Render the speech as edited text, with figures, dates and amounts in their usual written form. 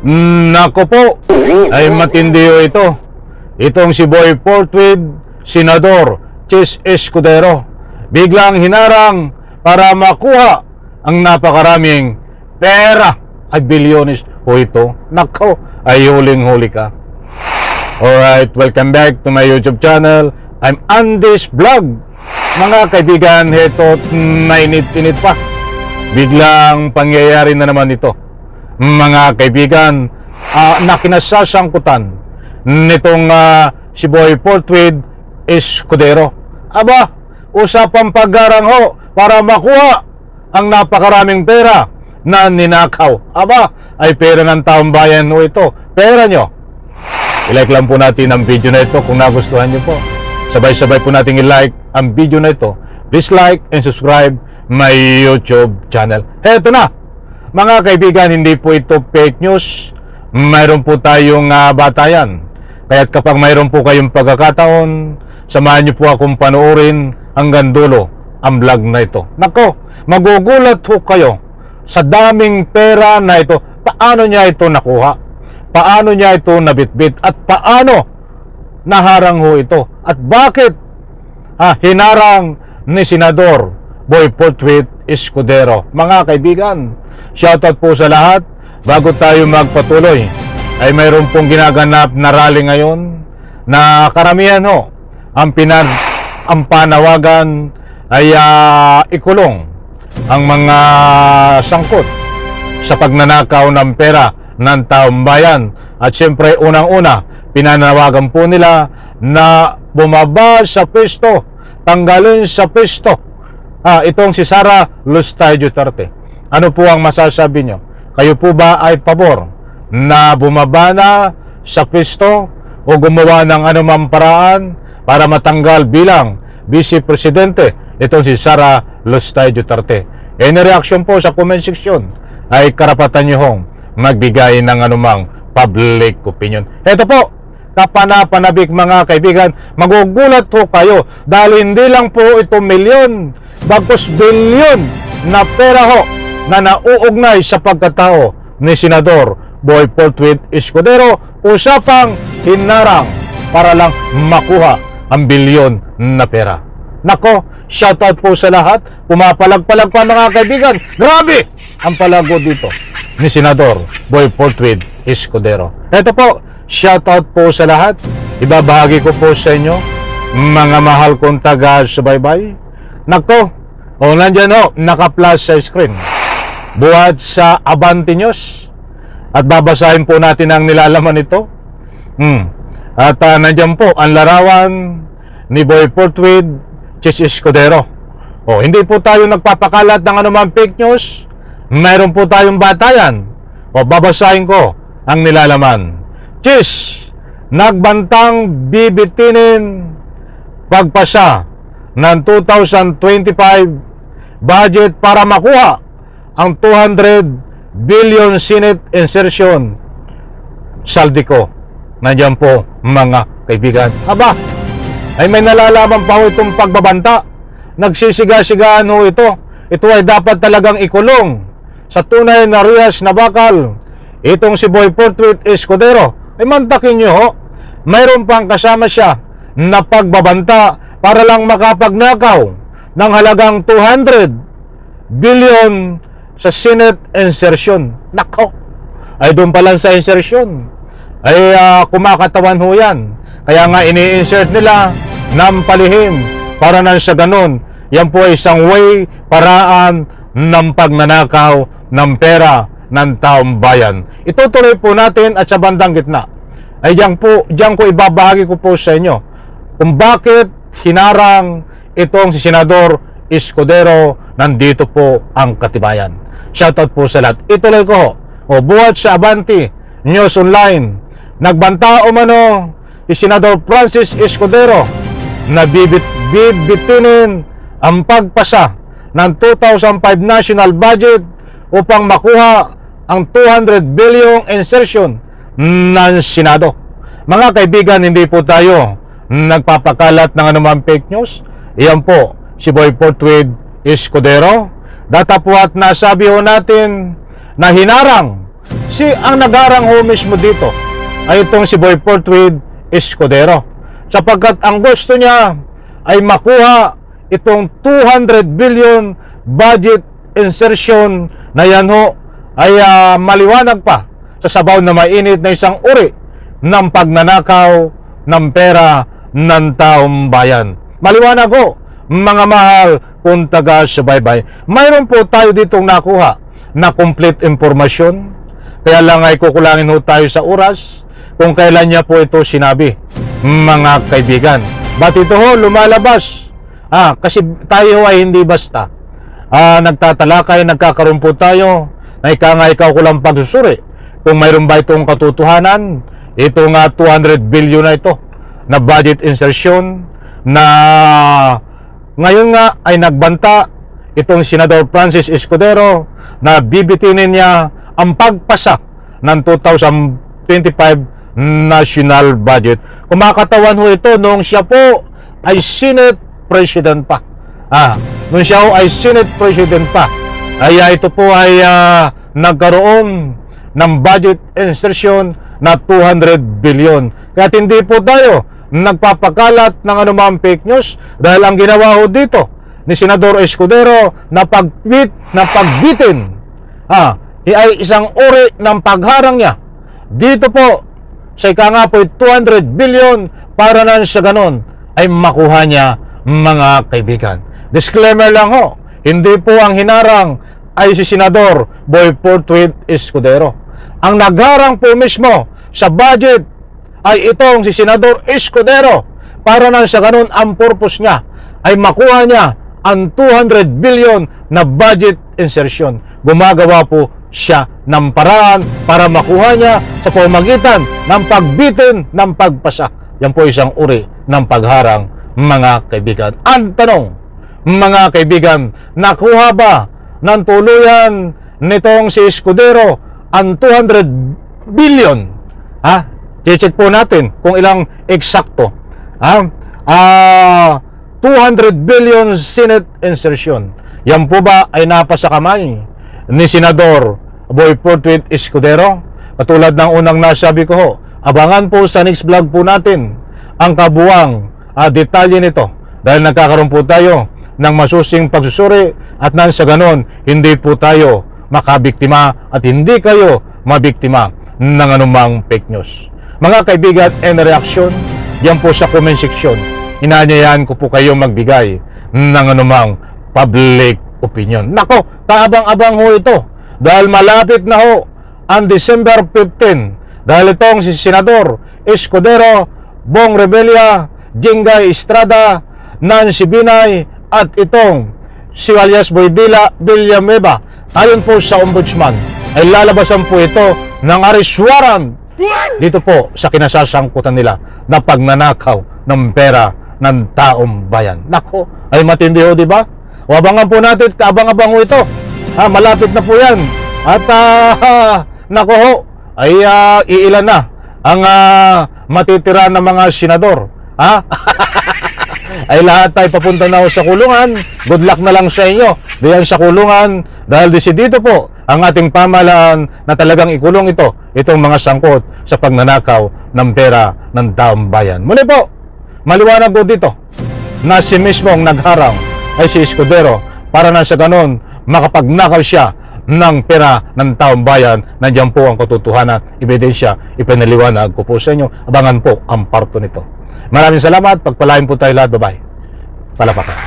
Nako po, ay matindi ito. Itong si Boy Portwid, Senador Chis Escudero, biglang hinarang para makuha ang napakaraming pera. Ay bilyones po ito. Nako, ay huling-huli ka. Alright, welcome back to my YouTube channel. I'm Andy's Vlog. Mga kaibigan, ito nainit-init pa. Biglang pangyayari na naman ito. Mga kaibigan, na kinasasangkutan nitong si Boy Portwid Escudero. Aba, usapang paggarangho para makuha ang napakaraming pera na ninakaw. Aba, ay pera ng taong bayan o ito. Pera nyo. I-like lang po natin ang video na ito kung nagustuhan nyo po. Sabay-sabay po natin i-like ang video na ito. Please like and subscribe my YouTube channel. Heto na, mga kaibigan, hindi po ito fake news. Mayroon po tayong batayan. Kaya kapag mayroon po kayong pagkakataon, samahan nyo po akong panoorin hanggang dulo ang vlog na ito. Nako, magugulat ho kayo sa daming pera na ito. Paano niya ito nakuha? Paano niya ito nabitbit? At paano naharang ho ito? At bakit hinarang ni Senador Boy Portwid Escudero? Mga kaibigan, shoutout po sa lahat. Bago tayo magpatuloy, ay mayroon pong ginaganap na rally ngayon na karamihan ho ang panawagan ay ikulong ang mga sangkot sa pagnanakaw ng pera ng taong bayan. At siyempre, unang-una, pinanawagan po nila na bumaba sa pwesto, tanggalin sa pwesto itong si Sara Lustay Duterte. Ano po ang masasabi nyo? Kayo po ba ay pabor na bumaba na sa pwesto o gumawa ng anumang paraan para matanggal bilang Vice Presidente itong si Sara Lustay Duterte? Any reaction po sa comment section ay karapatan nyo hong magbigay ng anumang public opinion. Ito po, kapanapanabik mga kaibigan, magugulat ho kayo dahil hindi lang po ito milyon, bagkus bilyon na pera ho na nauugnay sa pagkatao ni Senador Boy Portwid Escudero. Usapang hinarang para lang makuha ang bilyon na pera. Nako, shoutout po sa lahat. Pumapalag-palag pa mga kaibigan. Grabe ang palago dito ni Senador Boy Portwid Escudero. Ito po, shoutout po sa lahat. Ibabahagi ko po sa inyo, mga mahal kong taga-subaybay. Nako, nandyan ho, naka-plus sa screen. Buhat sa Abante News. At babasahin po natin ang nilalaman nito. At nandyan po ang larawan ni Boy Portwid Chis Escudero. Hindi po tayo nagpapakalat ng anumang fake news. Mayroon po tayong batayan. Babasahin ko ang nilalaman. Chis, nagbantang bibitinin pagpasa ng 2025 budget para makuha ang 200 billion Senate insertion. Saldi ko. Nandiyan po mga kaibigan. Aba, ay may nalalaman pa ho itong pagbabanta. Nagsisiga-sigaan ho ito. Ito ay dapat talagang ikulong sa tunay na rihas na bakal. Itong si Boy Portwid Escudero, ay mantakin nyo ho, mayroon pang kasama siya na pagbabanta para lang makapagnakaw ng halagang 200 billion sa Senate insertion. Nako, ay doon pa lang sa insertion ay kumakatawan ho yan. Kaya nga ini-insert nila ng palihim para nang sa ganun, yan po ay isang way, paraan ng pagnanakaw ng pera ng taong bayan. Itutuloy po natin at sa bandang gitna ay diyan ko ibabahagi ko po sa inyo kung bakit hinarang itong si Senador Escudero. Nandito po ang katibayan. Shoutout po sa lahat. Ituloy ko buhat sa Abante News Online. Nagbanta umano si Senador Francis Escudero na bibitinin ang pagpasa ng 2005 national budget upang makuha ang 200 billion insertion ng Senado. Mga kaibigan, hindi po tayo nagpapakalat ng anumang fake news. Iyan po si Boy Portwid Escudero. Datapwat nasabi ho natin na hinarang ang nagarang ho mismo dito ay itong si Boy Portwid Escudero, sapagkat ang gusto niya ay makuha itong 200 billion budget insertion na yan ho ay maliwanag pa sa sabaw na mainit na isang uri ng pagnanakaw ng pera ng taong bayan. Maliwanag ho, mga mahal kung taga-subaybay. Mayroon po tayo ditong nakuha na complete informasyon, kaya lang ay kukulangin ho tayo sa oras kung kailan niya po ito sinabi, mga kaibigan. Ba't ito ho lumalabas? Kasi tayo ay hindi basta nagtatalakay, nagkakaroon po tayo na ikaw ko lang pagsusuri kung mayroon ba itong katotohanan, itong 200 billion na ito na budget insertion na ngayon nga ay nagbanta itong Senador Francis Escudero na bibitinin niya ang pagpasa ng 2025 national budget. Kumakatawan ho ito noong siya po ay Senate President pa. Noong siya po ay Senate President pa, ay ito po ay nagkaroon ng budget insertion na 200 billion. Kaya hindi po tayo nagpapakalat ng anumang fake news dahil ang ginawa ho dito ni Senador Escudero na pagbitin ay isang uri ng pagharang niya dito po sa ika nga po 200 billion para na sa ganon ay makuha niya, mga kaibigan. Disclaimer lang ho, hindi po ang hinarang ay si Senador Boy Portwid Escudero. Ang nagharang po mismo sa budget ay itong si Senador Escudero para na sa ganun ang purpose niya ay makuha niya ang 200 billion na budget insertion. Gumagawa po siya ng paraan para makuha niya sa pamamagitan ng pagbitin ng pagpasa. Yan po isang uri ng pagharang, mga kaibigan. Ang tanong, mga kaibigan, nakuha ba ng tuluyan nitong si Escudero ang 200 billion? Check po natin kung ilang eksakto. 200 billion Senate insertion. Yan po ba ay napasa kamay ni Senador Boy Portwid Escudero? Katulad ng unang nasabi ko ho, abangan po sa next vlog po natin ang kabuwang detalye nito dahil nagkakaroon po tayo ng masusing pagsusuri at nang sa ganon hindi po tayo makabiktima at hindi kayo mabiktima ng anumang fake news. Mga kaibigan, and reaction, yan po sa comment section. Inaanyayahan ko po kayo magbigay ng anumang public opinion. Nako, kaabang-abang ho ito dahil malapit na ho ang December 15 dahil itong si Senador Escudero, Bong Revilla, Jingay Estrada, Nancy Binay at itong si alias Boydila Villanueva ayon po sa ombudsman ay lalabasan po ito ng arrest warrant dito po sa kinasasangkutan nila na pagnanakaw ng pera ng taong bayan. Nako, ay matindi ho, di ba? O abangan po natin, kaabang-abang ho ito. Malapit na po yan. At nako ho, ay iilan na ang matitira ng mga senador. Ay lahat tayo papunta na ho sa kulungan. Good luck na lang sa inyo diyan sa kulungan dahil desidido po ang ating pamahalaan na talagang ikulong itong mga sangkot sa pagnanakaw ng pera ng taong bayan. Muli po, maliwanag po dito na si mismong nagharang ay si Escudero para na sa ganon makapagnakaw siya ng pera ng taong bayan. Nandiyan po ang katotohanan, ebidensya, ipinaliwanag ko po sa inyo. Abangan po ang parto nito. Maraming salamat, pagpalain po tayo lahat. Bye-bye. Palapakan.